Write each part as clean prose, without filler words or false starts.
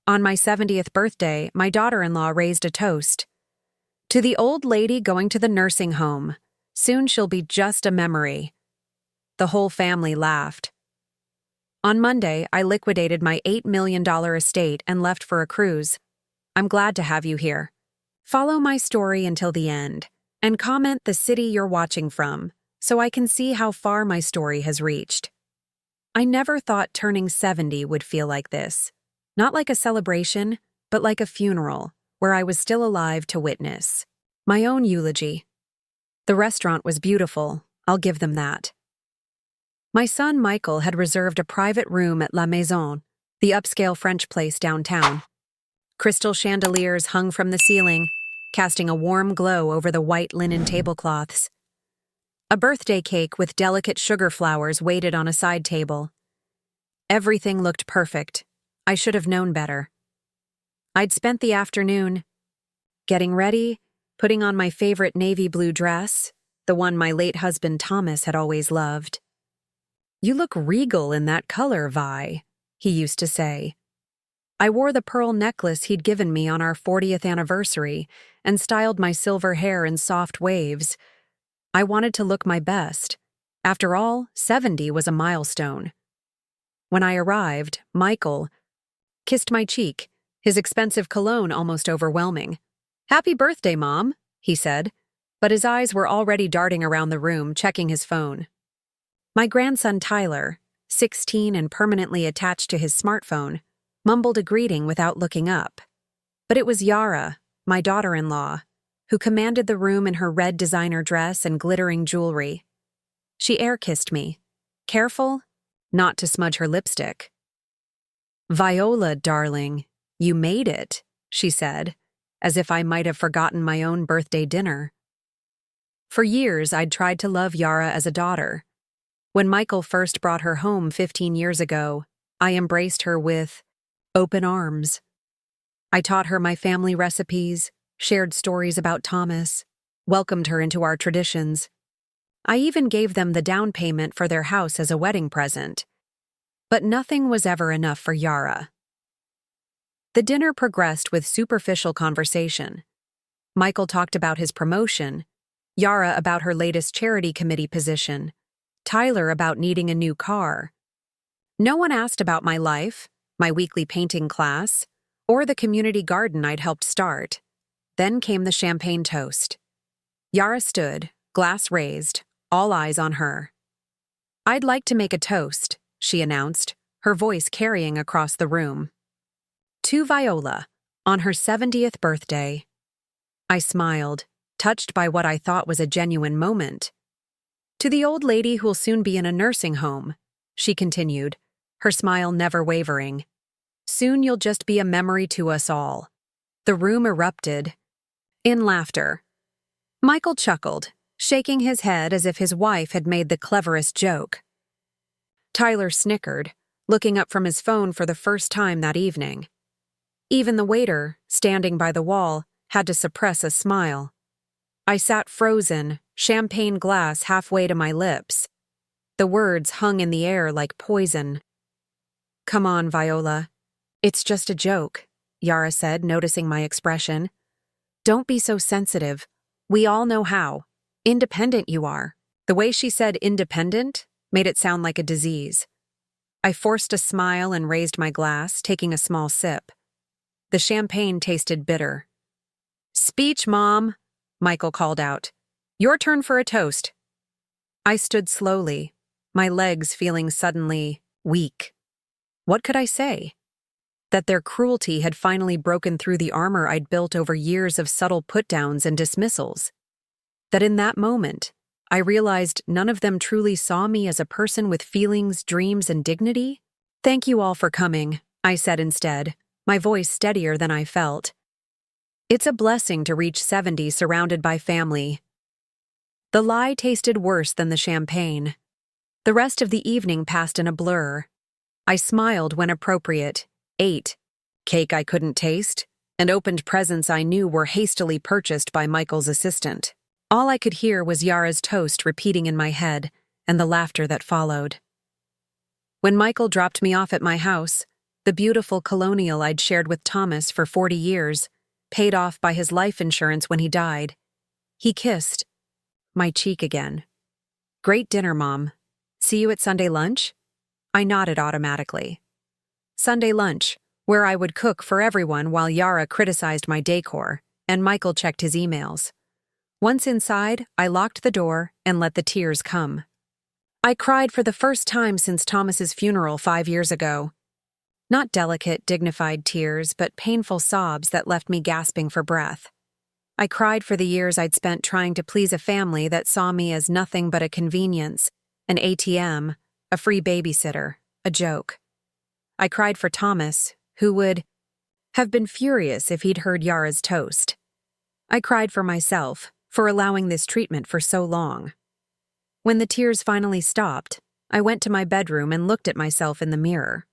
On my 70th birthday, my daughter-in-law raised a toast. To the old lady going to the nursing home. Soon she'll be just a memory. The whole family laughed. On Monday, I liquidated my $8 million estate and left for a cruise. I'm glad to have you here. Follow my story until the end, and comment the city you're watching from, so I can see how far my story has reached. I never thought turning 70 would feel like this. Not like a celebration, but like a funeral, where I was still alive to witness. My own eulogy. The restaurant was beautiful, I'll give them that. My son Michael had reserved a private room at La Maison, the upscale French place downtown. Crystal chandeliers hung from the ceiling, casting a warm glow over the white linen tablecloths. A birthday cake with delicate sugar flowers waited on a side table. Everything looked perfect. I should have known better. I'd spent the afternoon getting ready, putting on my favorite navy blue dress, the one my late husband Thomas had always loved. "You look regal in that color, Vi," he used to say. I wore the pearl necklace he'd given me on our 40th anniversary and styled my silver hair in soft waves. I wanted to look my best. After all, 70 was a milestone. When I arrived, Michael kissed my cheek, his expensive cologne almost overwhelming. "Happy birthday, Mom," he said, but his eyes were already darting around the room, checking his phone. My grandson Tyler, 16 and permanently attached to his smartphone, mumbled a greeting without looking up. But it was Yara, my daughter-in-law, who commanded the room in her red designer dress and glittering jewelry. She air-kissed me, careful not to smudge her lipstick. "Viola, darling, you made it," she said, as if I might have forgotten my own birthday dinner. For years, I'd tried to love Yara as a daughter. When Michael first brought her home 15 years ago, I embraced her with open arms. I taught her my family recipes, shared stories about Thomas, welcomed her into our traditions. I even gave them the down payment for their house as a wedding present. But nothing was ever enough for Yara. The dinner progressed with superficial conversation. Michael talked about his promotion, Yara about her latest charity committee position, Tyler about needing a new car. No one asked about my life, my weekly painting class, or the community garden I'd helped start. Then came the champagne toast. Yara stood, glass raised, all eyes on her. "I'd like to make a toast," she announced, her voice carrying across the room. "To Viola, on her 70th birthday." I smiled, touched by what I thought was a genuine moment. "To the old lady who'll soon be in a nursing home," she continued, her smile never wavering. "Soon you'll just be a memory to us all." The room erupted in laughter. Michael chuckled, shaking his head as if his wife had made the cleverest joke. Tyler snickered, looking up from his phone for the first time that evening. Even the waiter, standing by the wall, had to suppress a smile. I sat frozen, champagne glass halfway to my lips. The words hung in the air like poison. "Come on, Viola. It's just a joke," Yara said, noticing my expression. "Don't be so sensitive. We all know how independent you are." The way she said independent made it sound like a disease. I forced a smile and raised my glass, taking a small sip. The champagne tasted bitter. "Speech, Mom," Michael called out. "Your turn for a toast." I stood slowly, my legs feeling suddenly weak. What could I say? That their cruelty had finally broken through the armor I'd built over years of subtle put-downs and dismissals. That in that moment, I realized none of them truly saw me as a person with feelings, dreams, and dignity. "Thank you all for coming," I said instead, my voice steadier than I felt. "It's a blessing to reach 70 surrounded by family." The lie tasted worse than the champagne. The rest of the evening passed in a blur. I smiled when appropriate, ate cake I couldn't taste, and opened presents I knew were hastily purchased by Michael's assistant. All I could hear was Yara's toast repeating in my head, and the laughter that followed. When Michael dropped me off at my house, The beautiful colonial I'd shared with Thomas for 40 years, paid off by his life insurance when he died. He kissed my cheek again. "Great dinner, Mom. See you at Sunday lunch?" I nodded automatically. Sunday lunch, where I would cook for everyone while Yara criticized my decor, and Michael checked his emails. Once inside, I locked the door and let the tears come. I cried for the first time since Thomas's funeral 5 years ago. Not delicate, dignified tears, but painful sobs that left me gasping for breath. I cried for the years I'd spent trying to please a family that saw me as nothing but a convenience, an ATM, a free babysitter, a joke. I cried for Thomas, who would have been furious if he'd heard Yara's toast. I cried for myself, for allowing this treatment for so long. When the tears finally stopped, I went to my bedroom and looked at myself in the mirror.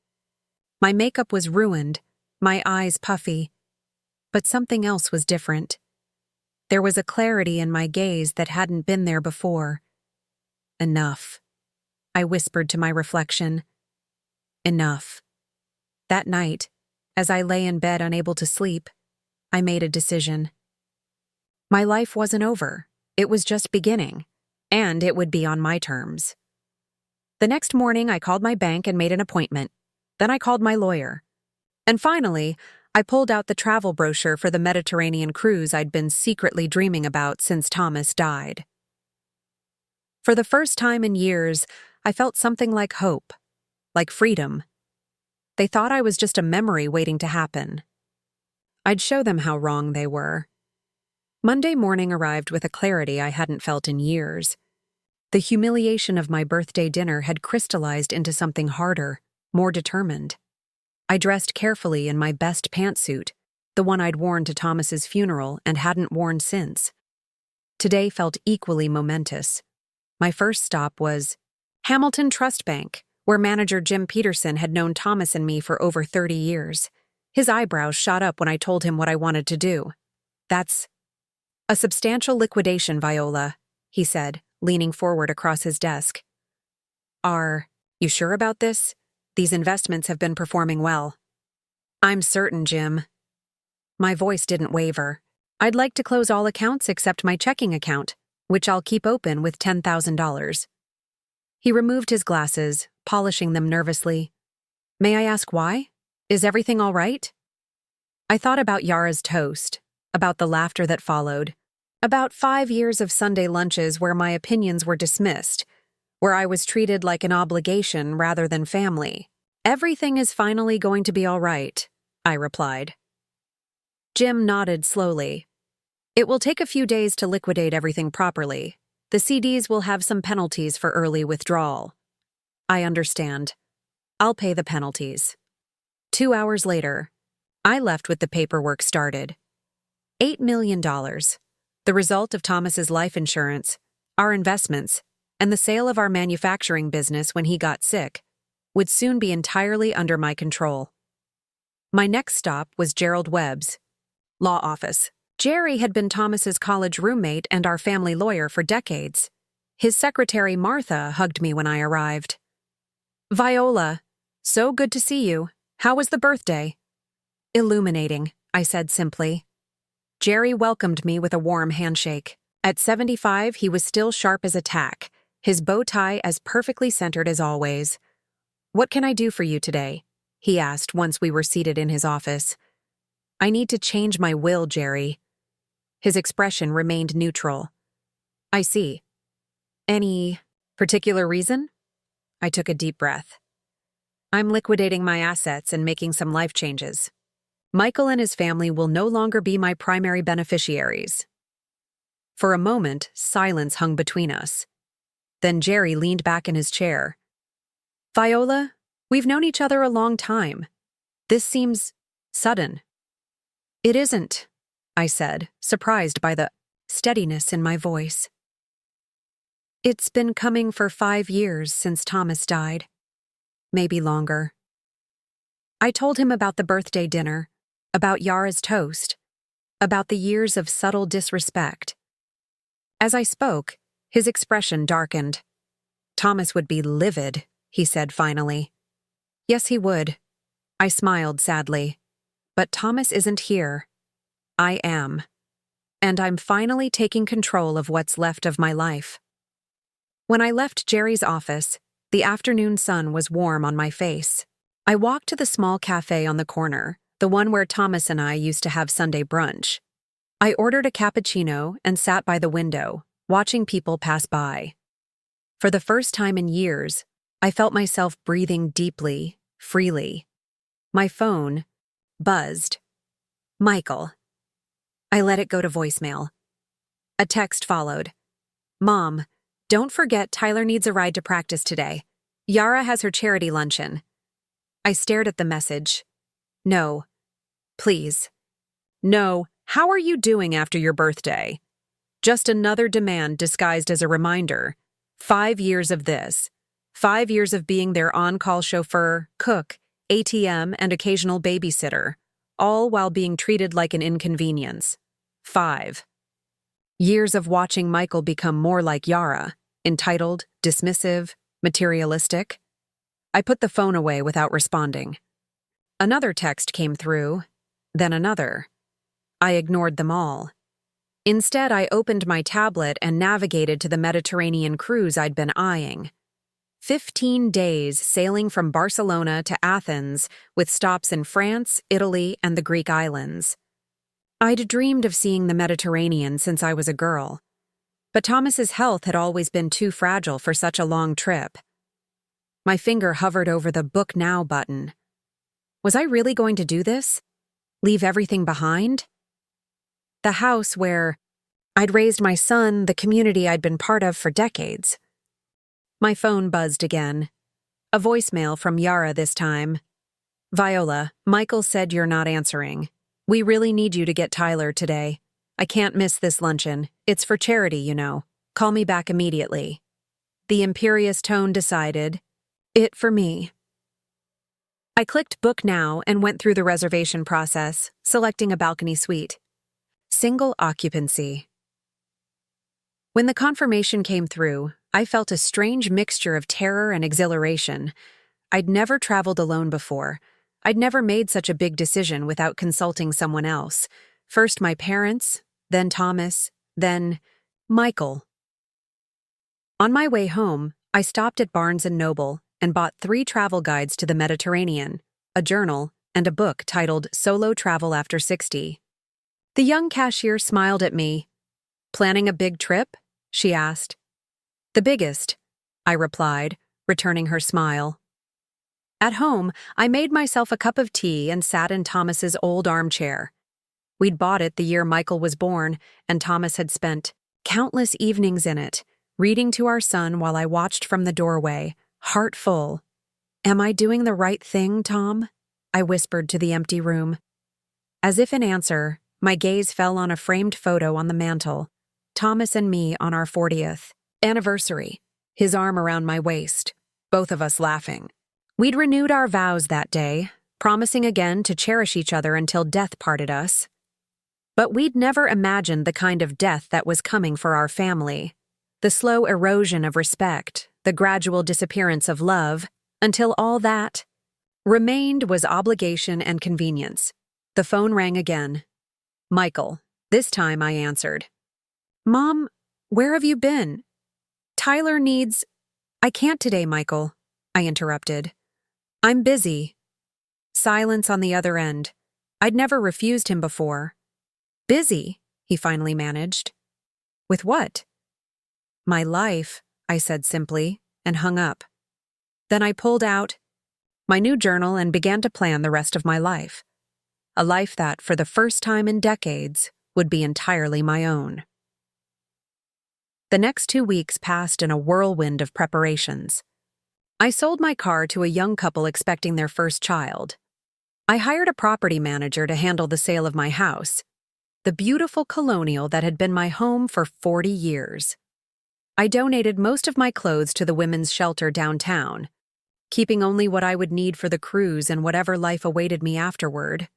My makeup was ruined, my eyes puffy, but something else was different. There was a clarity in my gaze that hadn't been there before. "Enough," I whispered to my reflection. Enough. That night, as I lay in bed unable to sleep, I made a decision. My life wasn't over. It was just beginning, and it would be on my terms. The next morning, I called my bank and made an appointment. Then I called my lawyer. And finally, I pulled out the travel brochure for the Mediterranean cruise I'd been secretly dreaming about since Thomas died. For the first time in years, I felt something like hope, like freedom. They thought I was just a memory waiting to happen. I'd show them how wrong they were. Monday morning arrived with a clarity I hadn't felt in years. The humiliation of my birthday dinner had crystallized into something harder, more determined. I dressed carefully in my best pantsuit, the one I'd worn to Thomas's funeral and hadn't worn since. Today felt equally momentous. My first stop was Hamilton Trust Bank, where manager Jim Peterson had known Thomas and me for over 30 years. His eyebrows shot up when I told him what I wanted to do. "That's a substantial liquidation, Viola," he said, leaning forward across his desk. "Are you sure about this? These investments have been performing well." "I'm certain, Jim." My voice didn't waver. "I'd like to close all accounts except my checking account, which I'll keep open with $10,000. He removed his glasses, polishing them nervously. "May I ask why? Is everything all right?" I thought about Yara's toast, about the laughter that followed, about 5 years of Sunday lunches where my opinions were dismissed, where I was treated like an obligation rather than family. "Everything is finally going to be all right," I replied. Jim nodded slowly. "It will take a few days to liquidate everything properly. The CDs will have some penalties for early withdrawal." "I understand. I'll pay the penalties." 2 hours later, I left with the paperwork started. $8 million. The result of Thomas's life insurance, our investments, and the sale of our manufacturing business when he got sick, would soon be entirely under my control. My next stop was Gerald Webb's law office. Jerry had been Thomas's college roommate and our family lawyer for decades. His secretary, Martha, hugged me when I arrived. "Viola, so good to see you. How was the birthday?" "Illuminating," I said simply. Jerry welcomed me with a warm handshake. At 75, he was still sharp as a tack, his bow tie as perfectly centered as always. "What can I do for you today?" he asked once we were seated in his office. "I need to change my will, Jerry." His expression remained neutral. "I see. Any particular reason?" I took a deep breath. "I'm liquidating my assets and making some life changes. Michael and his family will no longer be my primary beneficiaries." For a moment, silence hung between us. Then Jerry leaned back in his chair. "Viola, we've known each other a long time. This seems sudden." "It isn't," I said, surprised by the steadiness in my voice. "It's been coming for 5 years since Thomas died. Maybe longer." I told him about the birthday dinner, about Yara's toast, about the years of subtle disrespect. As I spoke, his expression darkened. "Thomas would be livid," he said finally. "Yes, he would. I smiled sadly. But Thomas isn't here. I am. And I'm finally taking control of what's left of my life. When I left Jerry's office, the afternoon sun was warm on my face. I walked to the small cafe on the corner, the one where Thomas and I used to have Sunday brunch. I ordered a cappuccino and sat by the window, watching people pass by. For the first time in years, I felt myself breathing deeply, freely. My phone buzzed. Michael. I let it go to voicemail. A text followed. Mom, don't forget Tyler needs a ride to practice today. Yara has her charity luncheon. I stared at the message. No. Please. No. How are you doing after your birthday? Just another demand disguised as a reminder. 5 years of this. 5 years of being their on-call chauffeur, cook, ATM, and occasional babysitter, all while being treated like an inconvenience. 5 years of watching Michael become more like Yara, entitled, dismissive, materialistic. I put the phone away without responding. Another text came through, then another. I ignored them all. Instead, I opened my tablet and navigated to the Mediterranean cruise I'd been eyeing. 15 days sailing from Barcelona to Athens, with stops in France, Italy, and the Greek islands. I'd dreamed of seeing the Mediterranean since I was a girl, but Thomas's health had always been too fragile for such a long trip. My finger hovered over the Book Now button. Was I really going to do this? Leave everything behind? The house where I'd raised my son, the community I'd been part of for decades. My phone buzzed again. A voicemail from Yara this time. Viola, Michael said you're not answering. We really need you to get Tyler today. I can't miss this luncheon. It's for charity, you know. Call me back immediately. The imperious tone decided. It for me. I clicked Book Now and went through the reservation process, selecting a balcony suite. Single occupancy. When the confirmation came through, I felt a strange mixture of terror and exhilaration. I'd never traveled alone before. I'd never made such a big decision without consulting someone else. First my parents, then Thomas, then Michael. On my way home, I stopped at Barnes & Noble and bought 3 travel guides to the Mediterranean, a journal, and a book titled Solo Travel After 60. The young cashier smiled at me. Planning a big trip? She asked. The biggest, I replied, returning her smile. At home, I made myself a cup of tea and sat in Thomas's old armchair. We'd bought it the year Michael was born, and Thomas had spent countless evenings in it, reading to our son while I watched from the doorway, heart full. Am I doing the right thing, Tom? I whispered to the empty room. As if in answer, my gaze fell on a framed photo on the mantel. Thomas and me on our 40th anniversary, his arm around my waist, both of us laughing. We'd renewed our vows that day, promising again to cherish each other until death parted us. But we'd never imagined the kind of death that was coming for our family. The slow erosion of respect, the gradual disappearance of love, until all that remained was obligation and convenience. The phone rang again. Michael. This time I answered. Mom, where have you been? Tyler needs... I can't today, Michael, I interrupted. I'm busy. Silence on the other end. I'd never refused him before. Busy, he finally managed. With what? My life, I said simply, and hung up. Then I pulled out my new journal and began to plan the rest of my life. A life that, for the first time in decades, would be entirely my own. The next 2 weeks passed in a whirlwind of preparations. I sold my car to a young couple expecting their first child. I hired a property manager to handle the sale of my house, the beautiful colonial that had been my home for 40 years. I donated most of my clothes to the women's shelter downtown, keeping only what I would need for the cruise and whatever life awaited me afterward.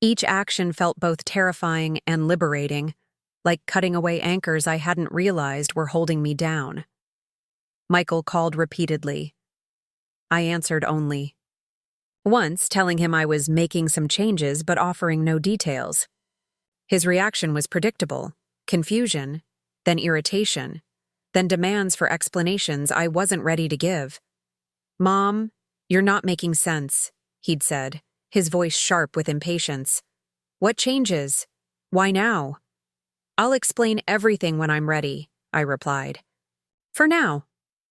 Each action felt both terrifying and liberating, like cutting away anchors I hadn't realized were holding me down. Michael called repeatedly. I answered only. once telling him I was making some changes but offering no details. His reaction was predictable: confusion, then irritation, then demands for explanations I wasn't ready to give. "Mom, you're not making sense," he'd said, his voice sharp with impatience. "What changes? Why now?" "I'll explain everything when I'm ready," I replied. "For now,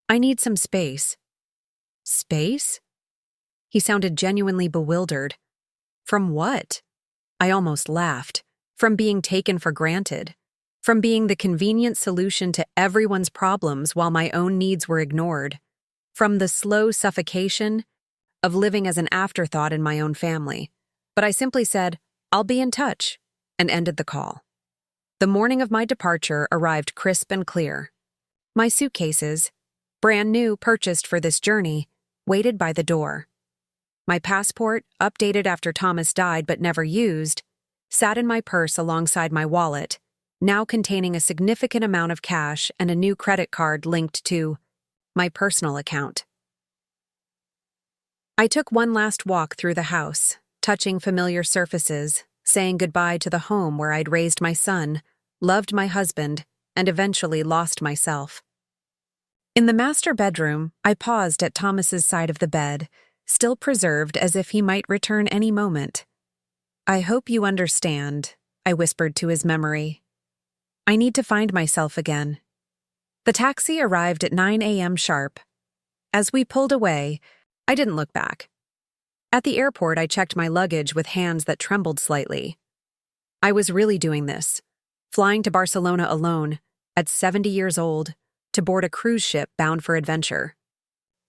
I need some space." "Space?" He sounded genuinely bewildered. From what? I almost laughed. From being taken for granted. From being the convenient solution to everyone's problems while my own needs were ignored. From the slow suffocation of living as an afterthought in my own family. But I simply said, "I'll be in touch," and ended the call. The morning of my departure arrived crisp and clear. My suitcases, brand new, purchased for this journey, waited by the door. My passport, updated after Thomas died but never used, sat in my purse alongside my wallet, now containing a significant amount of cash and a new credit card linked to my personal account. I took one last walk through the house, touching familiar surfaces, saying goodbye to the home where I'd raised my son, loved my husband, and eventually lost myself. In the master bedroom, I paused at Thomas's side of the bed, still preserved as if he might return any moment. "I hope you understand," I whispered to his memory. "I need to find myself again." The taxi arrived at 9 a.m. sharp. As we pulled away, I didn't look back. At the airport, I checked my luggage with hands that trembled slightly. I was really doing this, flying to Barcelona alone, at 70 years old, to board a cruise ship bound for adventure.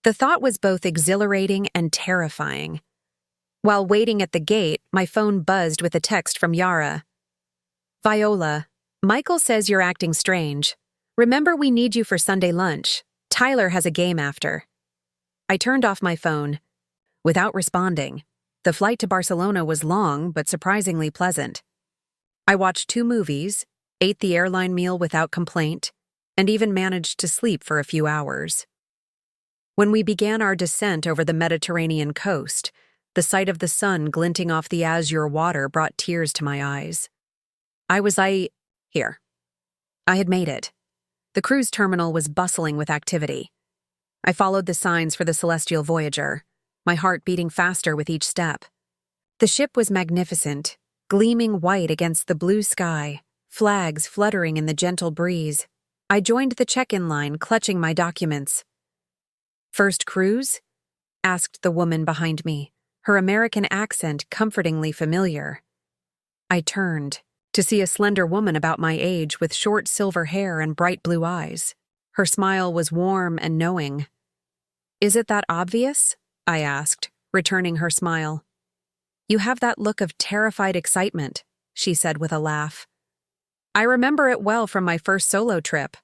The thought was both exhilarating and terrifying. While waiting at the gate, my phone buzzed with a text from Yara. "Viola, Michael says you're acting strange. Remember, we need you for Sunday lunch. Tyler has a game after." I turned off my phone. Without responding, the flight to Barcelona was long but surprisingly pleasant. I watched 2 movies, ate the airline meal without complaint, and even managed to sleep for a few hours. When we began our descent over the Mediterranean coast, the sight of the sun glinting off the azure water brought tears to my eyes. Here. I had made it. The cruise terminal was bustling with activity. I followed the signs for the Celestial Voyager, my heart beating faster with each step. The ship was magnificent, gleaming white against the blue sky, flags fluttering in the gentle breeze. I joined the check-in line, clutching my documents. "First cruise?" asked the woman behind me, her American accent comfortingly familiar. I turned to see a slender woman about my age with short silver hair and bright blue eyes. Her smile was warm and knowing. "Is it that obvious?" I asked, returning her smile. "You have that look of terrified excitement," she said with a laugh. "I remember it well from my first solo trip."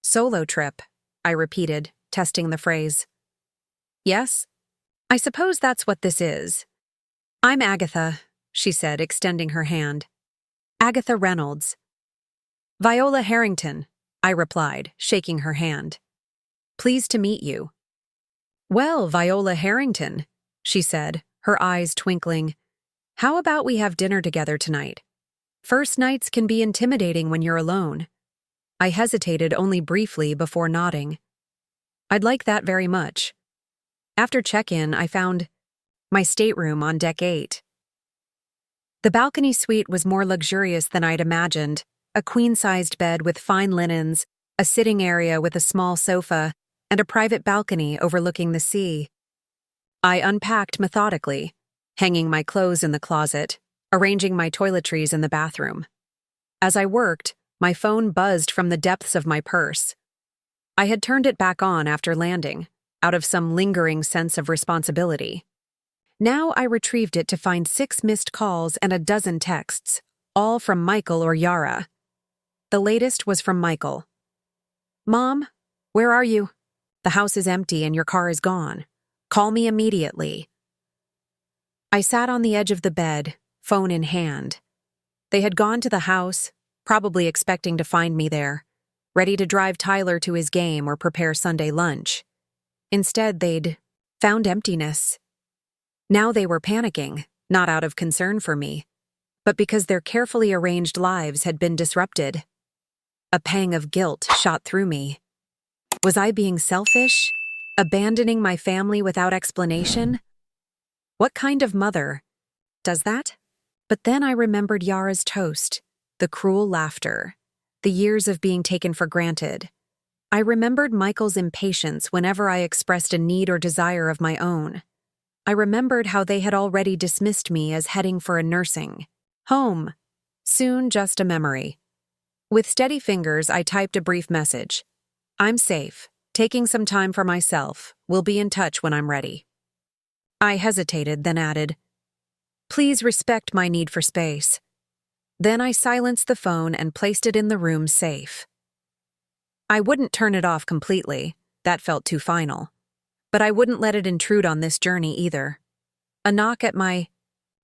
"Solo trip," I repeated, testing the phrase. "Yes, I suppose that's what this is." "I'm Agatha," she said, extending her hand. "Agatha Reynolds." "Viola Harrington," I replied, shaking her hand. "Pleased to meet you." "Well, Viola Harrington," she said, her eyes twinkling, "how about we have dinner together tonight? First nights can be intimidating when you're alone." I hesitated only briefly before nodding. "I'd like that very much." After check-in, I found my stateroom on deck 8. The balcony suite was more luxurious than I'd imagined, a queen-sized bed with fine linens, a sitting area with a small sofa, and a private balcony overlooking the sea. I unpacked methodically, hanging my clothes in the closet, arranging my toiletries in the bathroom. As I worked, my phone buzzed from the depths of my purse. I had turned it back on after landing, out of some lingering sense of responsibility. Now I retrieved it to find 6 missed calls and a dozen texts, all from Michael or Yara. The latest was from Michael. "Mom, where are you? The house is empty and your car is gone. Call me immediately." I sat on the edge of the bed, phone in hand. They had gone to the house, probably expecting to find me there, ready to drive Tyler to his game or prepare Sunday lunch. Instead, they'd found emptiness. Now they were panicking, not out of concern for me, but because their carefully arranged lives had been disrupted. A pang of guilt shot through me. Was I being selfish? Abandoning my family without explanation? What kind of mother does that? But then I remembered Yara's toast, the cruel laughter, the years of being taken for granted. I remembered Michael's impatience whenever I expressed a need or desire of my own. I remembered how they had already dismissed me as heading for a nursing home. Soon just a memory. With steady fingers, I typed a brief message. I'm safe, taking some time for myself. We'll be in touch when I'm ready. I hesitated, then added, please respect my need for space. Then I silenced the phone and placed it in the room safe. I wouldn't turn it off completely, that felt too final. But I wouldn't let it intrude on this journey either. A knock at my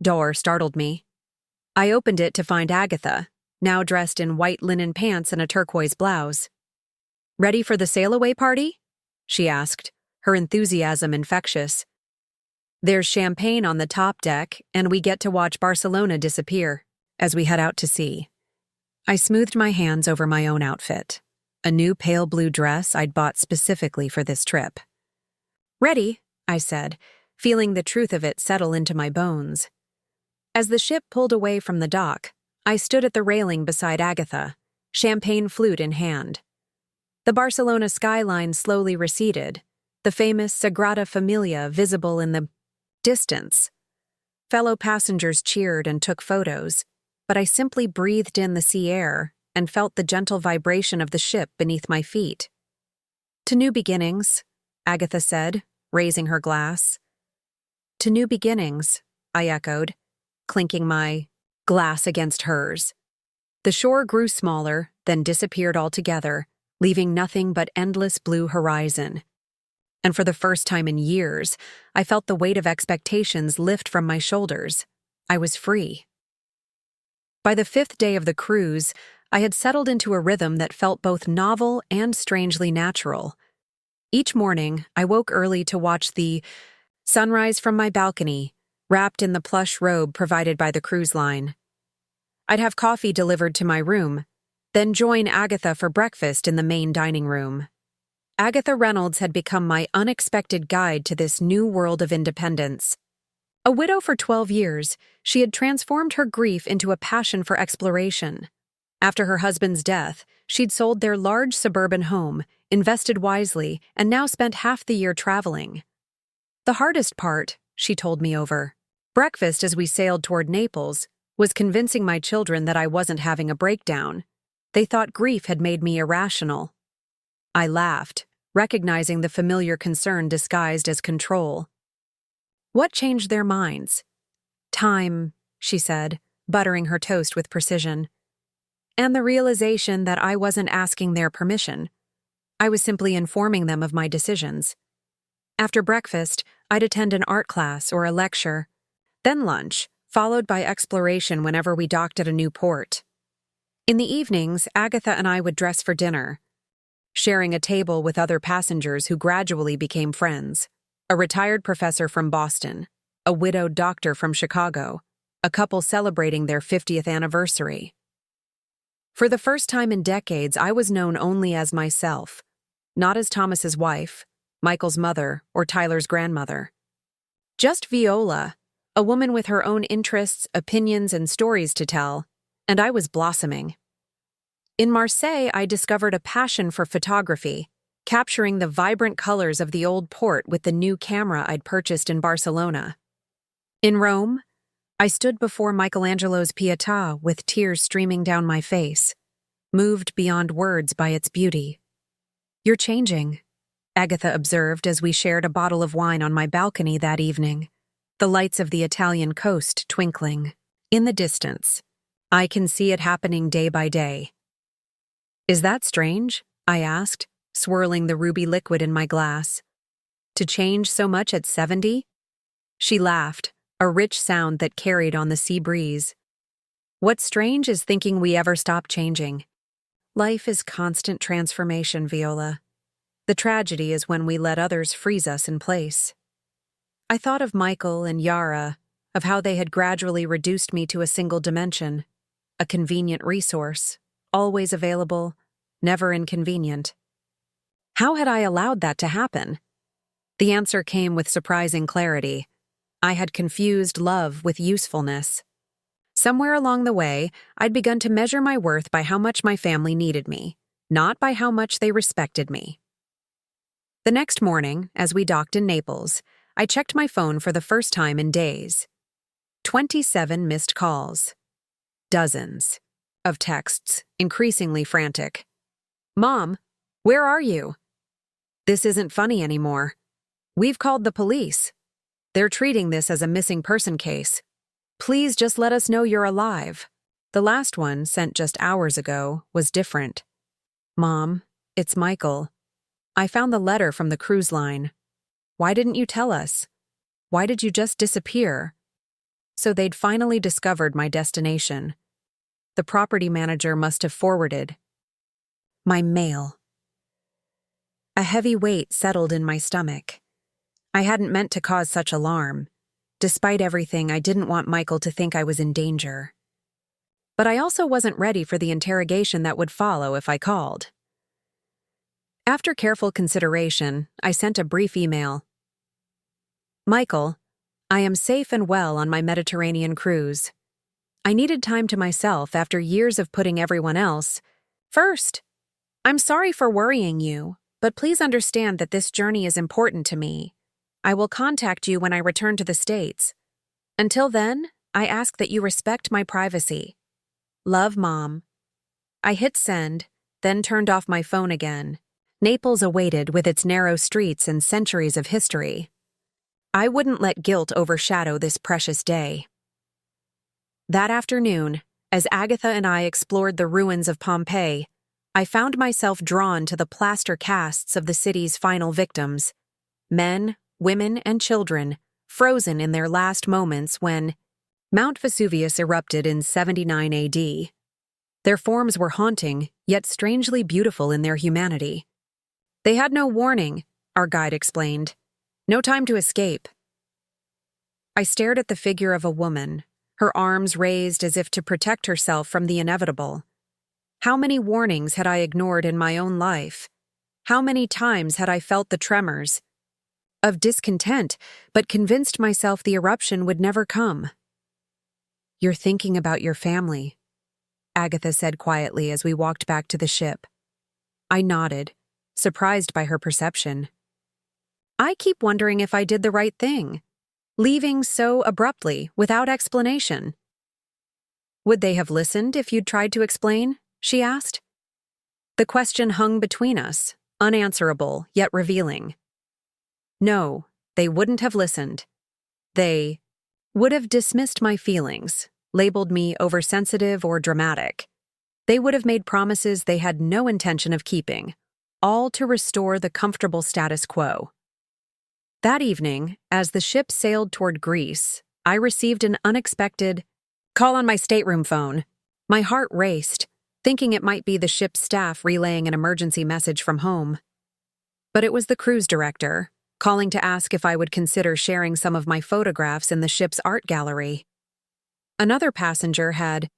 door startled me. I opened it to find Agatha, now dressed in white linen pants and a turquoise blouse. Ready for the sail-away party? She asked, her enthusiasm infectious. There's champagne on the top deck, and we get to watch Barcelona disappear as we head out to sea. I smoothed my hands over my own outfit, a new pale blue dress I'd bought specifically for this trip. Ready, I said, feeling the truth of it settle into my bones. As the ship pulled away from the dock, I stood at the railing beside Agatha, champagne flute in hand. The Barcelona skyline slowly receded, the famous Sagrada Familia visible in the distance. Fellow passengers cheered and took photos, but I simply breathed in the sea air and felt the gentle vibration of the ship beneath my feet. To new beginnings, Agatha said, raising her glass. To new beginnings, I echoed, clinking my glass against hers. The shore grew smaller, then disappeared altogether, leaving nothing but endless blue horizon. And for the first time in years, I felt the weight of expectations lift from my shoulders. I was free. By the 5th day of the cruise, I had settled into a rhythm that felt both novel and strangely natural. Each morning, I woke early to watch the sunrise from my balcony, wrapped in the plush robe provided by the cruise line. I'd have coffee delivered to my room, then join Agatha for breakfast in the main dining room. Agatha Reynolds had become my unexpected guide to this new world of independence. A widow for 12 years, she had transformed her grief into a passion for exploration. After her husband's death, she'd sold their large suburban home, invested wisely, and now spent half the year traveling. The hardest part, she told me over breakfast as we sailed toward Naples, was convincing my children that I wasn't having a breakdown. They thought grief had made me irrational. I laughed, recognizing the familiar concern disguised as control. What changed their minds? Time, she said, buttering her toast with precision. And the realization that I wasn't asking their permission. I was simply informing them of my decisions. After breakfast, I'd attend an art class or a lecture, then lunch, followed by exploration whenever we docked at a new port. In the evenings, Agatha and I would dress for dinner, sharing a table with other passengers who gradually became friends. A retired professor from Boston, a widowed doctor from Chicago, a couple celebrating their 50th anniversary. For the first time in decades, I was known only as myself, not as Thomas's wife, Michael's mother, or Tyler's grandmother. Just Viola, a woman with her own interests, opinions, and stories to tell, and I was blossoming. In Marseille, I discovered a passion for photography, capturing the vibrant colors of the old port with the new camera I'd purchased in Barcelona. In Rome, I stood before Michelangelo's Pietà with tears streaming down my face, moved beyond words by its beauty. You're changing, Agatha observed as we shared a bottle of wine on my balcony that evening, the lights of the Italian coast twinkling. In the distance, I can see it happening day by day. Is that strange? I asked, swirling the ruby liquid in my glass. To change so much at 70? She laughed, a rich sound that carried on the sea breeze. What's strange is thinking we ever stop changing. Life is constant transformation, Viola. The tragedy is when we let others freeze us in place. I thought of Michael and Yara, of how they had gradually reduced me to a single dimension, a convenient resource, always available, never inconvenient. How had I allowed that to happen? The answer came with surprising clarity. I had confused love with usefulness. Somewhere along the way, I'd begun to measure my worth by how much my family needed me, not by how much they respected me. The next morning, as we docked in Naples, I checked my phone for the first time in days. 27 missed calls. Dozens of texts, increasingly frantic. "Mom, where are you? This isn't funny anymore. We've called the police. They're treating this as a missing person case. Please just let us know you're alive." The last one, sent just hours ago, was different. "Mom, it's Michael. I found the letter from the cruise line. Why didn't you tell us? Why did you just disappear?" So they'd finally discovered my destination. The property manager must have forwarded my mail. A heavy weight settled in my stomach. I hadn't meant to cause such alarm. Despite everything, I didn't want Michael to think I was in danger. But I also wasn't ready for the interrogation that would follow if I called. After careful consideration, I sent a brief email. "Michael, I am safe and well on my Mediterranean cruise. I needed time to myself after years of putting everyone else first. I'm sorry for worrying you, but please understand that this journey is important to me. I will contact you when I return to the States. Until then, I ask that you respect my privacy. Love, Mom." I hit send, then turned off my phone again. Naples awaited with its narrow streets and centuries of history. I wouldn't let guilt overshadow this precious day. That afternoon, as Agatha and I explored the ruins of Pompeii, I found myself drawn to the plaster casts of the city's final victims. Men, women, and children, frozen in their last moments when Mount Vesuvius erupted in 79 AD. Their forms were haunting, yet strangely beautiful in their humanity. They had no warning, our guide explained. No time to escape. I stared at the figure of a woman, her arms raised as if to protect herself from the inevitable. How many warnings had I ignored in my own life? How many times had I felt the tremors of discontent, but convinced myself the eruption would never come? "You're thinking about your family," Agatha said quietly as we walked back to the ship. I nodded, surprised by her perception. "I keep wondering if I did the right thing, leaving so abruptly, without explanation." "Would they have listened if you'd tried to explain?" she asked. The question hung between us, unanswerable yet revealing. No, they wouldn't have listened. They would have dismissed my feelings, labeled me oversensitive or dramatic. They would have made promises they had no intention of keeping, all to restore the comfortable status quo. That evening, as the ship sailed toward Greece, I received an unexpected call on my stateroom phone. My heart raced, thinking it might be the ship's staff relaying an emergency message from home. But it was the cruise director, calling to ask if I would consider sharing some of my photographs in the ship's art gallery. Another passenger had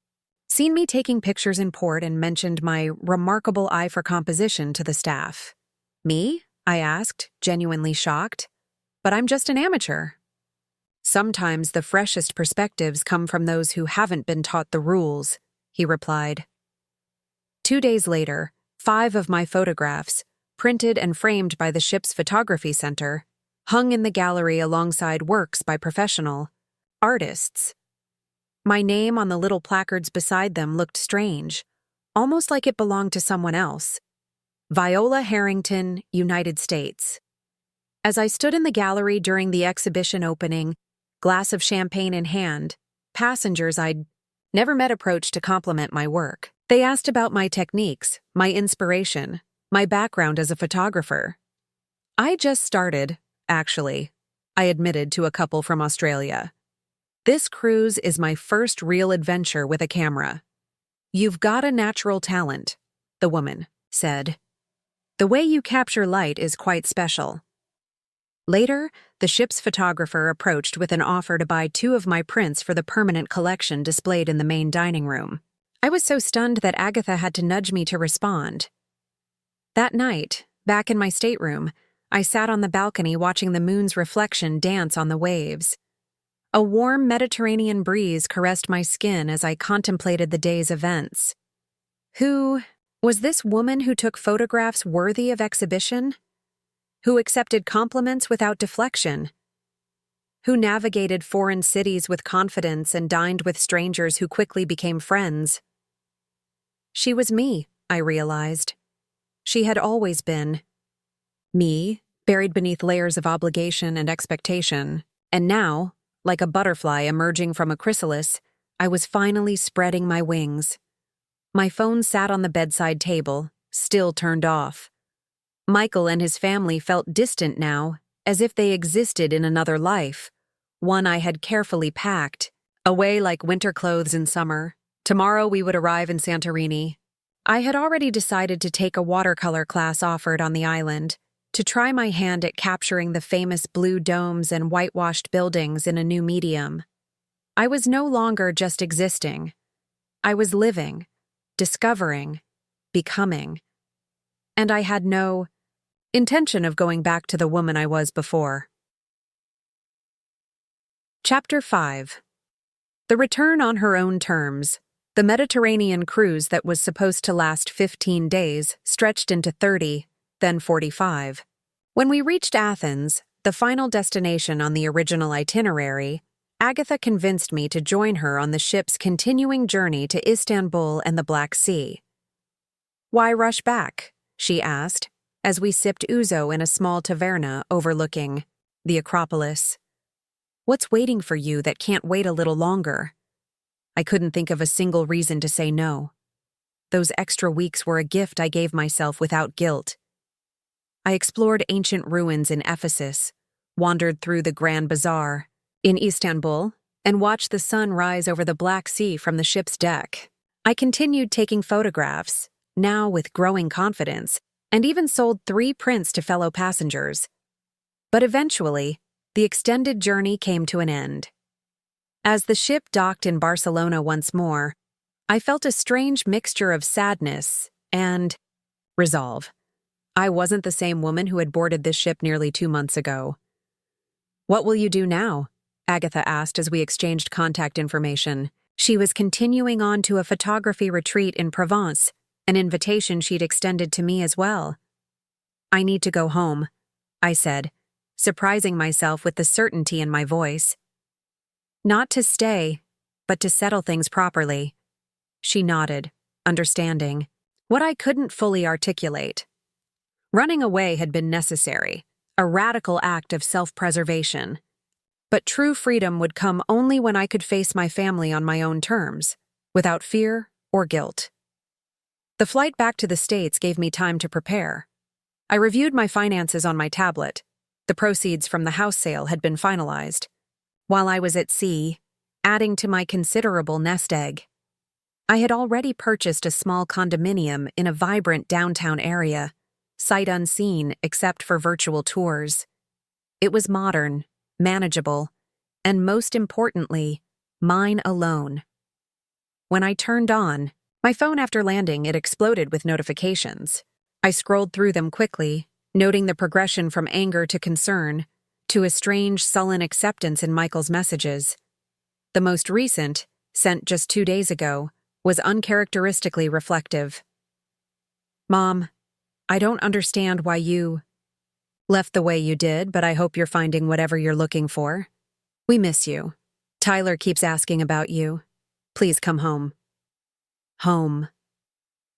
seen me taking pictures in port and mentioned my remarkable eye for composition to the staff. "Me?" I asked, genuinely shocked. "But I'm just an amateur." "Sometimes the freshest perspectives come from those who haven't been taught the rules," he replied. 2 days later, 5 of my photographs, printed and framed by the ship's photography center, hung in the gallery alongside works by professional artists. My name on the little placards beside them looked strange, almost like it belonged to someone else. Viola Harrington, United States. As I stood in the gallery during the exhibition opening, glass of champagne in hand, passengers I'd never met approached to compliment my work. They asked about my techniques, my inspiration, my background as a photographer. "I just started, actually," I admitted to a couple from Australia. "This cruise is my first real adventure with a camera." "You've got a natural talent," the woman said. "The way you capture light is quite special." Later, the ship's photographer approached with an offer to buy 2 of my prints for the permanent collection displayed in the main dining room. I was so stunned that Agatha had to nudge me to respond. That night, back in my stateroom, I sat on the balcony watching the moon's reflection dance on the waves. A warm Mediterranean breeze caressed my skin as I contemplated the day's events. Who was this woman who took photographs worthy of exhibition? Who accepted compliments without deflection? Who navigated foreign cities with confidence and dined with strangers who quickly became friends? She was me, I realized. She had always been. Me, buried beneath layers of obligation and expectation, and now, like a butterfly emerging from a chrysalis, I was finally spreading my wings. My phone sat on the bedside table, still turned off. Michael and his family felt distant now, as if they existed in another life, one I had carefully packed, away like winter clothes in summer. Tomorrow we would arrive in Santorini. I had already decided to take a watercolor class offered on the island, to try my hand at capturing the famous blue domes and whitewashed buildings in a new medium. I was no longer just existing. I was living, discovering, becoming. And I had no intention of going back to the woman I was before. Chapter 5. The return on her own terms. The Mediterranean cruise that was supposed to last 15 days stretched into 30, then 45. When we reached Athens, the final destination on the original itinerary, Agatha convinced me to join her on the ship's continuing journey to Istanbul and the Black Sea. "Why rush back?" she asked, as we sipped ouzo in a small taverna overlooking the Acropolis. "What's waiting for you that can't wait a little longer?" I couldn't think of a single reason to say no. Those extra weeks were a gift I gave myself without guilt. I explored ancient ruins in Ephesus, wandered through the Grand Bazaar in Istanbul, and watched the sun rise over the Black Sea from the ship's deck. I continued taking photographs, now with growing confidence, and even sold 3 prints to fellow passengers. But eventually, the extended journey came to an end. As the ship docked in Barcelona once more, I felt a strange mixture of sadness and resolve. I wasn't the same woman who had boarded this ship nearly 2 months ago. "What will you do now?" Agatha asked as we exchanged contact information. She was continuing on to a photography retreat in Provence, an invitation she'd extended to me as well. "I need to go home," I said, surprising myself with the certainty in my voice. "Not to stay, but to settle things properly." She nodded, understanding what I couldn't fully articulate. Running away had been necessary, a radical act of self-preservation. But true freedom would come only when I could face my family on my own terms, without fear or guilt. The flight back to the States gave me time to prepare. I reviewed my finances on my tablet. The proceeds from the house sale had been finalized. While I was at sea, adding to my considerable nest egg, I had already purchased a small condominium in a vibrant downtown area, sight unseen except for virtual tours. It was modern, manageable, and most importantly, mine alone. When I turned on my phone after landing, it exploded with notifications. I scrolled through them quickly, noting the progression from anger to concern, to a strange, sullen acceptance in Michael's messages. The most recent, sent just 2 days ago, was uncharacteristically reflective. "Mom, I don't understand why you left the way you did, but I hope you're finding whatever you're looking for. We miss you. Tyler keeps asking about you. Please come home." Home.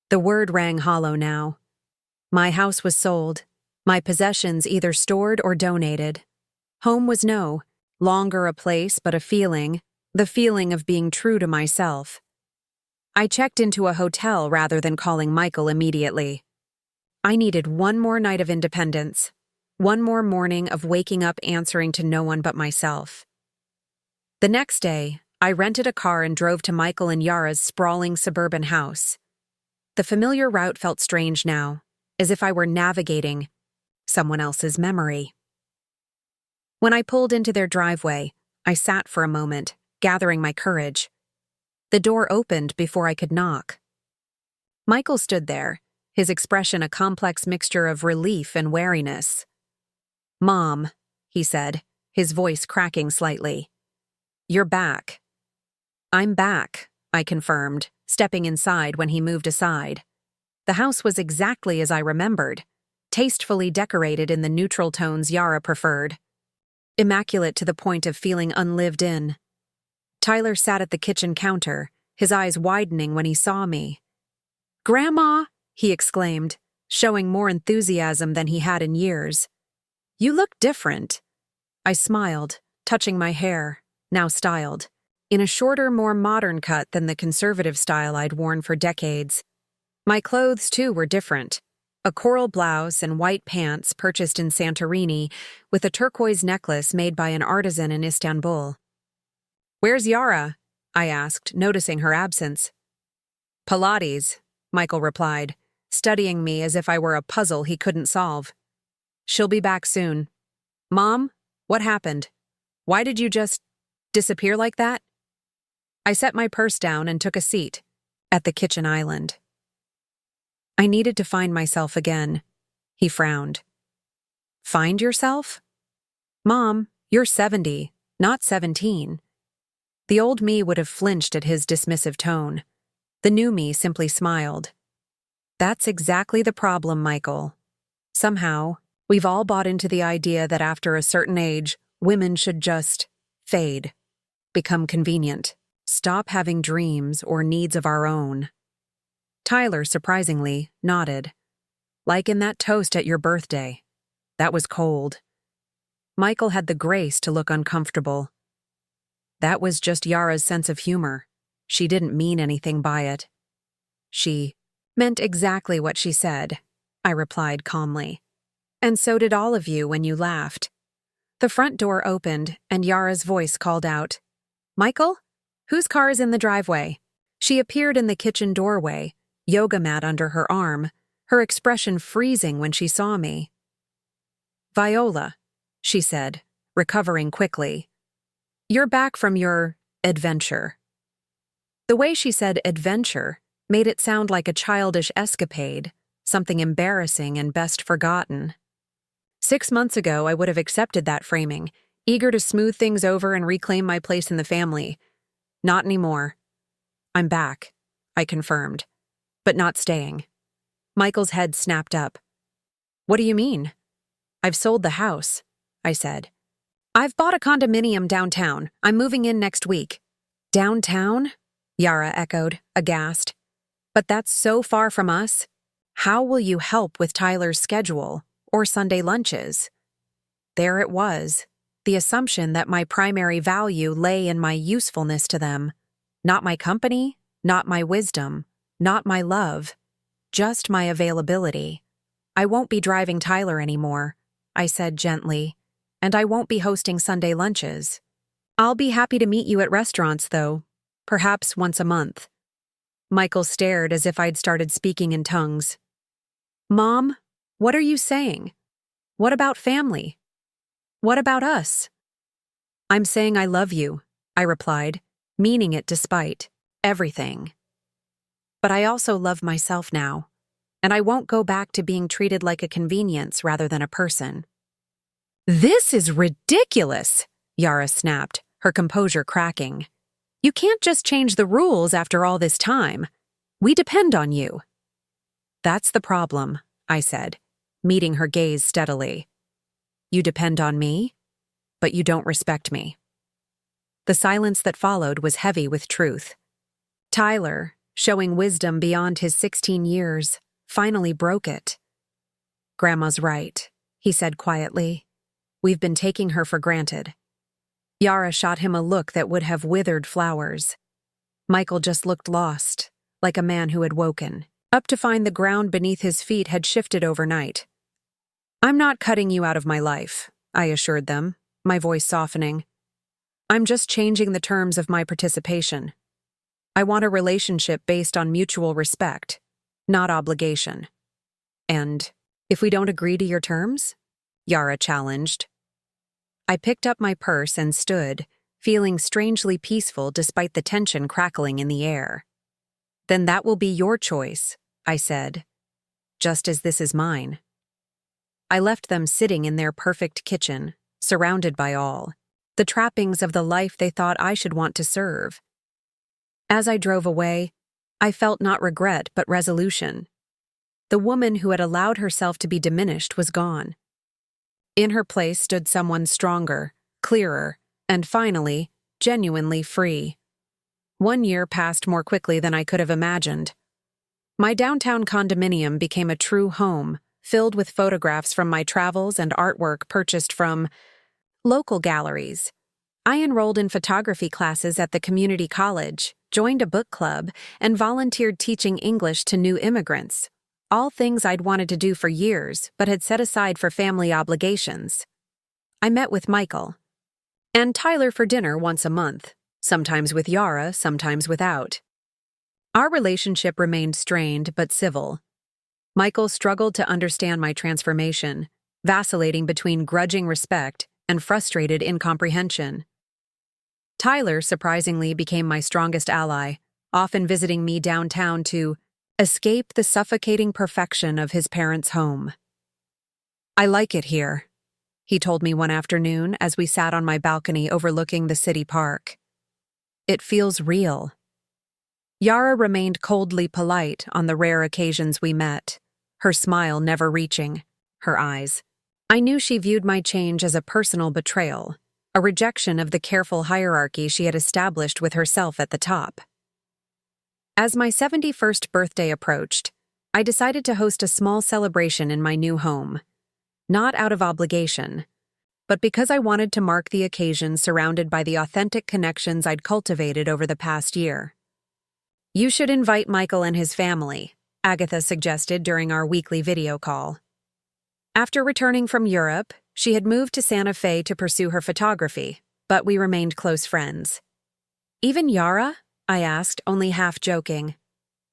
The word rang hollow now. My house was sold, my possessions either stored or donated. Home was no longer a place but a feeling, the feeling of being true to myself. I checked into a hotel rather than calling Michael immediately. I needed one more night of independence, one more morning of waking up answering to no one but myself. The next day, I rented a car and drove to Michael and Yara's sprawling suburban house. The familiar route felt strange now, as if I were navigating someone else's memory. When I pulled into their driveway, I sat for a moment, gathering my courage. The door opened before I could knock. Michael stood there, his expression a complex mixture of relief and wariness. "Mom," he said, his voice cracking slightly. "You're back." "I'm back," I confirmed, stepping inside when he moved aside. The house was exactly as I remembered, tastefully decorated in the neutral tones Yara preferred. Immaculate to the point of feeling unlived in. Tyler sat at the kitchen counter, his eyes widening when he saw me. "Grandma!" he exclaimed, showing more enthusiasm than he had in years. "You look different." I smiled, touching my hair, now styled, in a shorter, more modern cut than the conservative style I'd worn for decades. My clothes, too, were different. A coral blouse and white pants purchased in Santorini, with a turquoise necklace made by an artisan in Istanbul. "Where's Yara?" I asked, noticing her absence. "Pilates," Michael replied, studying me as if I were a puzzle he couldn't solve. "She'll be back soon." "Mom, what happened? Why did you just disappear like that?" I set my purse down and took a seat at the kitchen island. "I needed to find myself again," he frowned. "Find yourself? Mom, you're 70, not 17. The old me would have flinched at his dismissive tone. The new me simply smiled. "That's exactly the problem, Michael. Somehow, we've all bought into the idea that after a certain age, women should just fade, become convenient, stop having dreams or needs of our own." Tyler, surprisingly, nodded. "Like in that toast at your birthday. That was cold." Michael had the grace to look uncomfortable. "That was just Yara's sense of humor. She didn't mean anything by it." "She meant exactly what she said," I replied calmly. "And so did all of you when you laughed." The front door opened, and Yara's voice called out, "Michael? Whose car is in the driveway?" She appeared in the kitchen doorway, yoga mat under her arm, her expression freezing when she saw me. "Viola," she said, recovering quickly. "You're back from your adventure." The way she said adventure made it sound like a childish escapade, something embarrassing and best forgotten. 6 months ago, I would have accepted that framing, eager to smooth things over and reclaim my place in the family. Not anymore. "I'm back," I confirmed, "but not staying." Michael's head snapped up. "What do you mean?" "I've sold the house," I said. "I've bought a condominium downtown. I'm moving in next week." "Downtown?" Yara echoed, aghast. "But that's so far from us. How will you help with Tyler's schedule or Sunday lunches?" There it was, the assumption that my primary value lay in my usefulness to them. Not my company, not my wisdom, not my love, just my availability. "I won't be driving Tyler anymore," I said gently, "and I won't be hosting Sunday lunches. I'll be happy to meet you at restaurants, though, perhaps once a month." Michael stared as if I'd started speaking in tongues. "Mom, what are you saying? What about family? What about us?" "I'm saying I love you," I replied, meaning it despite everything. "But I also love myself now, and I won't go back to being treated like a convenience rather than a person." "This is ridiculous," Yara snapped, her composure cracking. "You can't just change the rules after all this time. We depend on you." "That's the problem," I said, meeting her gaze steadily. "You depend on me, but you don't respect me." The silence that followed was heavy with truth. Tyler, showing wisdom beyond his 16 years, finally broke it. "Grandma's right," he said quietly. "We've been taking her for granted." Yara shot him a look that would have withered flowers. Michael just looked lost, like a man who had woken, up to find the ground beneath his feet had shifted overnight. "I'm not cutting you out of my life," I assured them, my voice softening. "I'm just changing the terms of my participation. I want a relationship based on mutual respect, not obligation." "And if we don't agree to your terms?" Yara challenged. I picked up my purse and stood, feeling strangely peaceful despite the tension crackling in the air. "Then that will be your choice," I said, "just as this is mine." I left them sitting in their perfect kitchen, surrounded by all, the trappings of the life they thought I should want to serve. As I drove away, I felt not regret but resolution. The woman who had allowed herself to be diminished was gone. In her place stood someone stronger, clearer, and finally, genuinely free. 1 year passed more quickly than I could have imagined. My downtown condominium became a true home, filled with photographs from my travels and artwork purchased from local galleries. I enrolled in photography classes at the community college, joined a book club, and volunteered teaching English to new immigrants. All things I'd wanted to do for years, but had set aside for family obligations. I met with Michael and Tyler for dinner once a month, sometimes with Yara, sometimes without. Our relationship remained strained but civil. Michael struggled to understand my transformation, vacillating between grudging respect and frustrated incomprehension. Tyler surprisingly became my strongest ally, often visiting me downtown to escape the suffocating perfection of his parents' home. "I like it here," he told me one afternoon as we sat on my balcony overlooking the city park. "It feels real." Yara remained coldly polite on the rare occasions we met, her smile never reaching her eyes. I knew she viewed my change as a personal betrayal, a rejection of the careful hierarchy she had established with herself at the top. As my 71st birthday approached, I decided to host a small celebration in my new home. Not out of obligation, but because I wanted to mark the occasion surrounded by the authentic connections I'd cultivated over the past year. "You should invite Michael and his family," Agatha suggested during our weekly video call. After returning from Europe, she had moved to Santa Fe to pursue her photography, but we remained close friends. "Even Yara?" I asked, only half joking.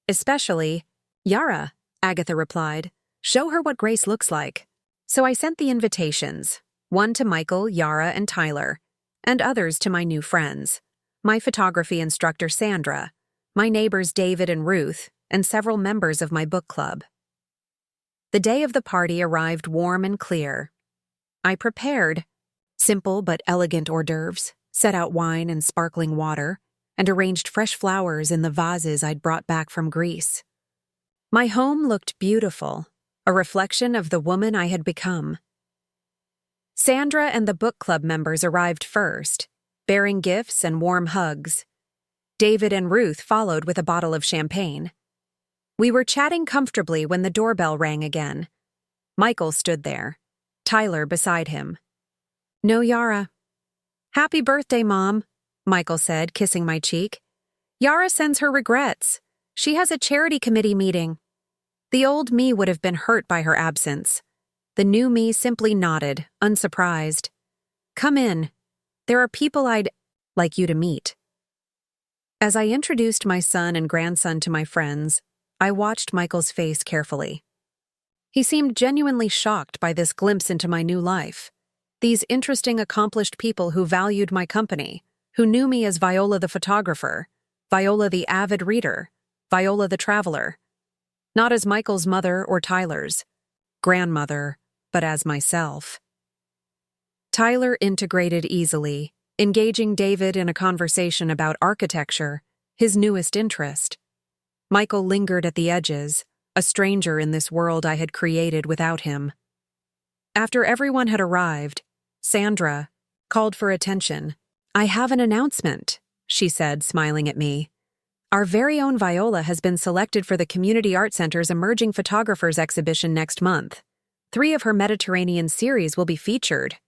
"Especially Yara," Agatha replied. "Show her what grace looks like." So I sent the invitations, one to Michael, Yara, and Tyler, and others to my new friends, my photography instructor Sandra, my neighbors David and Ruth, and several members of my book club. The day of the party arrived warm and clear. I prepared simple but elegant hors d'oeuvres, set out wine and sparkling water, and arranged fresh flowers in the vases I'd brought back from Greece. My home looked beautiful, a reflection of the woman I had become. Sandra and the book club members arrived first, bearing gifts and warm hugs. David and Ruth followed with a bottle of champagne. We were chatting comfortably when the doorbell rang again. Michael stood there, Tyler beside him. "No Yara." "Happy birthday, Mom," Michael said, kissing my cheek. "Yara sends her regrets. She has a charity committee meeting." The old me would have been hurt by her absence. The new me simply nodded, unsurprised. "Come in. There are people I'd like you to meet." As I introduced my son and grandson to my friends, I watched Michael's face carefully. He seemed genuinely shocked by this glimpse into my new life. These interesting, accomplished people who valued my company, who knew me as Viola the photographer, Viola the avid reader, Viola the traveler. Not as Michael's mother or Tyler's grandmother, but as myself. Tyler integrated easily, engaging David in a conversation about architecture, his newest interest. Michael lingered at the edges, a stranger in this world I had created without him. After everyone had arrived, Sandra called for attention. "I have an announcement," she said, smiling at me. "Our very own Viola has been selected for the Community Art Center's Emerging Photographers exhibition next month. 3 of her Mediterranean series will be featured."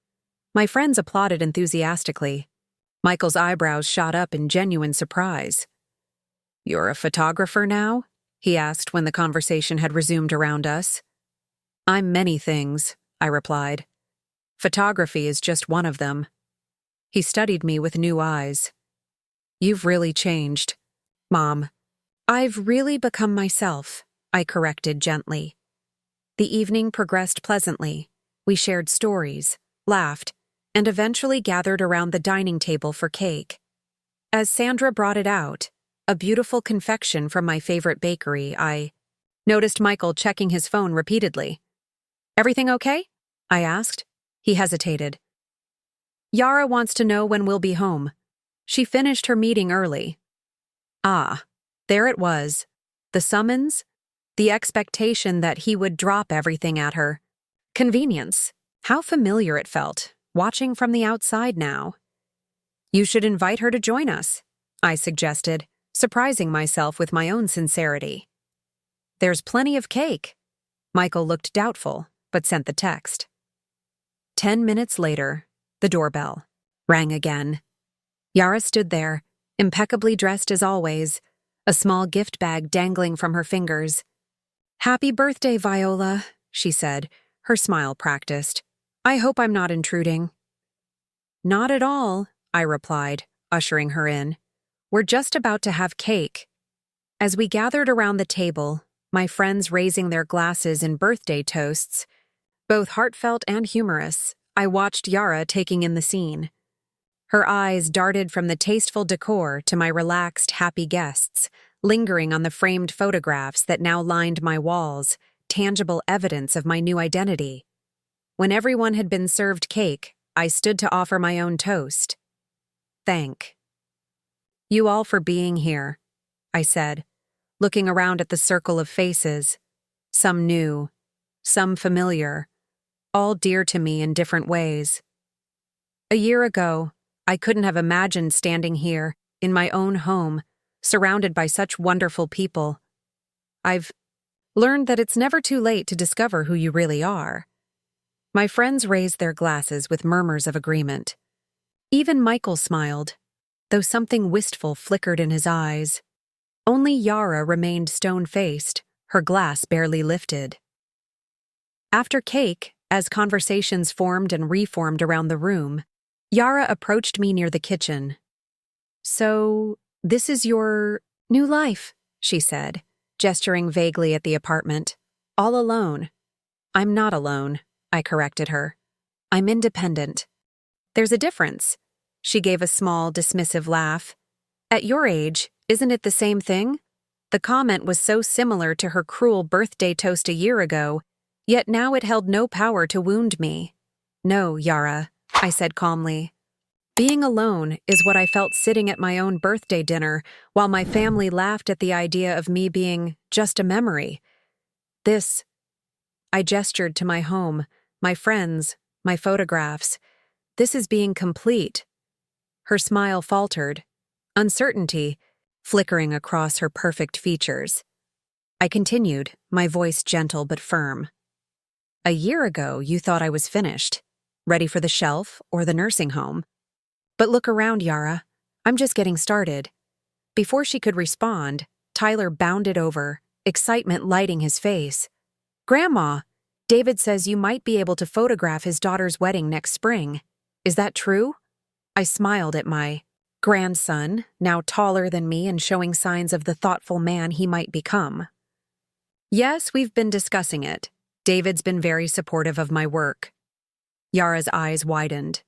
My friends applauded enthusiastically. Michael's eyebrows shot up in genuine surprise. "You're a photographer now?" he asked when the conversation had resumed around us. "I'm many things," I replied. "Photography is just one of them." He studied me with new eyes. "You've really changed, Mom." "I've really become myself," I corrected gently. The evening progressed pleasantly. We shared stories, laughed, and eventually gathered around the dining table for cake. As Sandra brought it out, a beautiful confection from my favorite bakery, I noticed Michael checking his phone repeatedly. "Everything okay?" I asked. He hesitated. "Yara wants to know when we'll be home. She finished her meeting early." Ah, there it was. The summons, the expectation that he would drop everything at her. Convenience. How familiar it felt, watching from the outside now. "You should invite her to join us," I suggested, surprising myself with my own sincerity. "There's plenty of cake." Michael looked doubtful, but sent the text. 10 minutes later, the doorbell rang again. Yara stood there, impeccably dressed as always, a small gift bag dangling from her fingers. "Happy birthday, Viola," she said, her smile practiced. "I hope I'm not intruding." "Not at all," I replied, ushering her in. "We're just about to have cake." As we gathered around the table, my friends raising their glasses in birthday toasts, both heartfelt and humorous, I watched Yara taking in the scene. Her eyes darted from the tasteful decor to my relaxed, happy guests, lingering on the framed photographs that now lined my walls, tangible evidence of my new identity. When everyone had been served cake, I stood to offer my own toast. "Thank you all for being here," I said, looking around at the circle of faces, some new, some familiar, all dear to me in different ways. A year ago, I couldn't have imagined standing here, in my own home, surrounded by such wonderful people. I've learned that it's never too late to discover who you really are. My friends raised their glasses with murmurs of agreement. Even Michael smiled, though something wistful flickered in his eyes. Only Yara remained stone-faced, her glass barely lifted. After cake, as conversations formed and reformed around the room, Yara approached me near the kitchen. "So, this is your new life," she said, gesturing vaguely at the apartment. "All alone." "I'm not alone," I corrected her. "I'm independent." "There's a difference." She gave a small, dismissive laugh. "At your age, isn't it the same thing?" The comment was so similar to her cruel birthday toast a year ago, yet now it held no power to wound me. "No, Yara," I said calmly. "Being alone is what I felt sitting at my own birthday dinner while my family laughed at the idea of me being just a memory. This," I gestured to my home, my friends, my photographs. "This is being complete." Her smile faltered, uncertainty flickering across her perfect features. I continued, my voice gentle but firm. "A year ago, you thought I was finished, ready for the shelf or the nursing home. But look around, Yara. I'm just getting started." Before she could respond, Tyler bounded over, excitement lighting his face. "Grandma, David says you might be able to photograph his daughter's wedding next spring. Is that true?" I smiled at my grandson, now taller than me and showing signs of the thoughtful man he might become. "Yes, we've been discussing it. David's been very supportive of my work." Yara's eyes widened.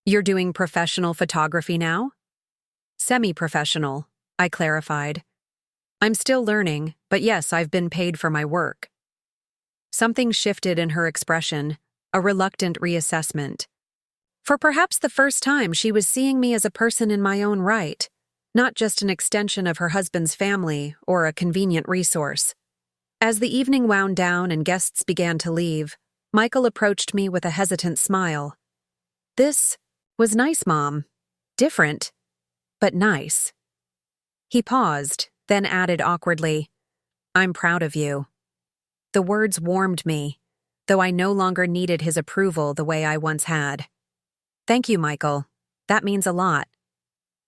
"You're doing professional photography now?" "Semi-professional," I clarified. "I'm still learning, but yes, I've been paid for my work." Something shifted in her expression, a reluctant reassessment. For perhaps the first time, she was seeing me as a person in my own right, not just an extension of her husband's family or a convenient resource. As the evening wound down and guests began to leave, Michael approached me with a hesitant smile. "This was nice, Mom. Different, but nice." He paused, then added awkwardly, "I'm proud of you." The words warmed me, though I no longer needed his approval the way I once had. "Thank you, Michael. That means a lot."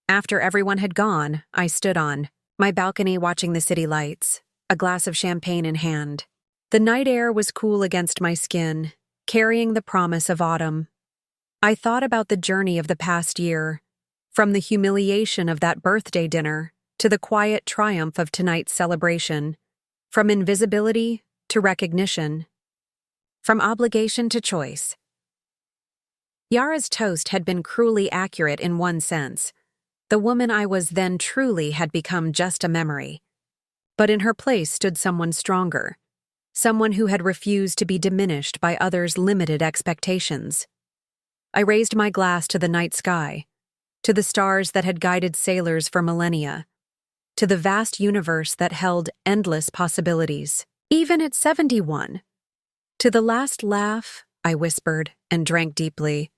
After everyone had gone, I stood on my balcony watching the city lights, a glass of champagne in hand. The night air was cool against my skin, carrying the promise of autumn. I thought about the journey of the past year, from the humiliation of that birthday dinner to the quiet triumph of tonight's celebration, from invisibility to recognition, from obligation to choice. Yara's toast had been cruelly accurate in one sense. The woman I was then truly had become just a memory. But in her place stood someone stronger. Someone who had refused to be diminished by others' limited expectations. I raised my glass to the night sky, to the stars that had guided sailors for millennia, to the vast universe that held endless possibilities, even at 71. To the last laugh, I whispered and drank deeply.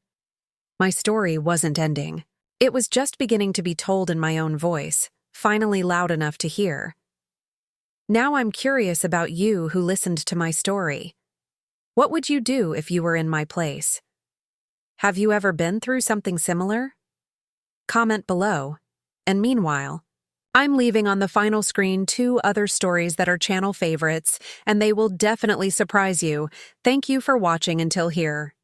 My story wasn't ending. It was just beginning to be told in my own voice, finally loud enough to hear. Now I'm curious about you who listened to my story. What would you do if you were in my place? Have you ever been through something similar? Comment below. And meanwhile, I'm leaving on the final screen 2 other stories that are channel favorites, and they will definitely surprise you. Thank you for watching until here.